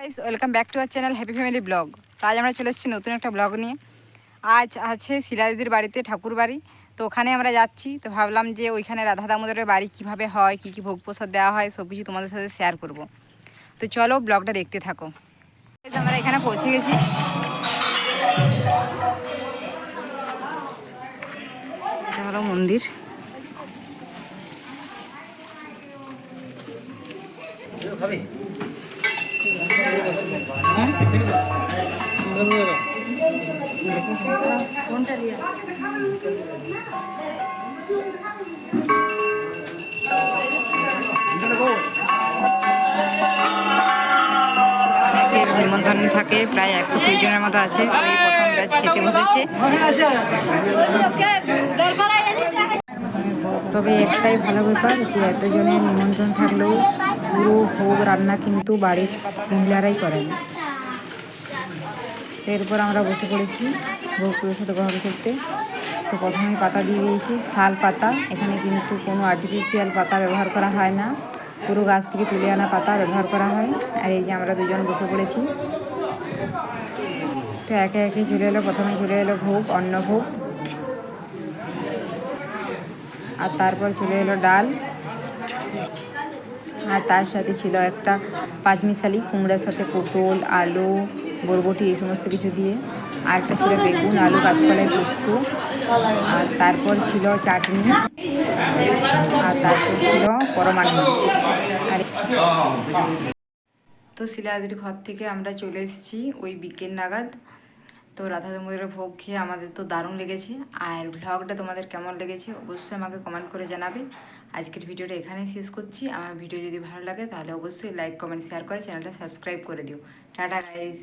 Guys welcome back to our channel happy family blog. তো আজ আমরা চলে এসেছি নতুন একটা ব্লগ নিয়ে। আজ আছে শিলাদিদির বাড়িতে ঠাকুর বাড়ি, তো ওখানে আমরা যাচ্ছি। তো ভাবলাম যে ওইখানে রাধা দামোদরের বাড়ি কীভাবে হয়, কী কী ভোগ প্রসাদ দেওয়া হয়, সব কিছু তোমাদের সাথে শেয়ার করব। তো চলো ব্লগটা দেখতে থাকো। আমরা এখানে পৌঁছে গেছি। এটা হলো মন্দির। নিমন্ত্রণ থাকে, প্রায় 120 জনের মতো আছে। ওই প্রথম ব্যাচ খেতে বসেছে। তবে একটাই ভালো ব্যাপার যে এতজনের নিমন্ত্রণ থাকলেও পুরো ভোগ রান্না কিন্তু বাড়ির মহিলারাই করেন। এরপর আমরা বসে পড়েছি ভোগ প্রসাদ গ্রহণ করতে। তো প্রথমেই পাতা দিয়ে দিয়েছি, শাল পাতা। এখানে কিন্তু কোনো আর্টিফিশিয়াল পাতা ব্যবহার করা হয় না, পুরো গাছ থেকে তুলে আনা পাতা ব্যবহার করা হয়। আর এই যে আমরা দুজন বসে পড়েছি। তো একে একে চলে এলো, প্রথমে চলে এলো ভোগ, অন্নভোগ। আর তারপর চলে এলো ডাল, আর তার সাথে ছিল একটা পাঁচমিশালি কুমড়ার সাথে পটল, আলু, বরবটি এই সমস্ত কিছু দিয়ে। আর একটা ছিল বেগুন, আলু, কাঁচকলাই, পোস্ত। আর তারপর ছিল চাটনি, আর তারপর ছিল পরমান্ন। আর তো শিলাদির ঘর থেকে আমরা চলে এসেছি ওই বিকেল নাগাদ। তো রাধা দামোদরের ভোগ খেয়ে আমাদের তো দারুণ লেগেছে। আর ভ্লগটা তোমাদের কেমন লেগেছে অবশ্যই আমাকে কমেন্ট করে জানাবে। আজকের ভিডিওটা এখানেই শেষ করছি। আমার ভিডিও যদি ভালো লাগে তাহলে অবশ্যই লাইক, কমেন্ট, শেয়ার করে চ্যানেলটা সাবস্ক্রাইব করে দিও। Tata guys.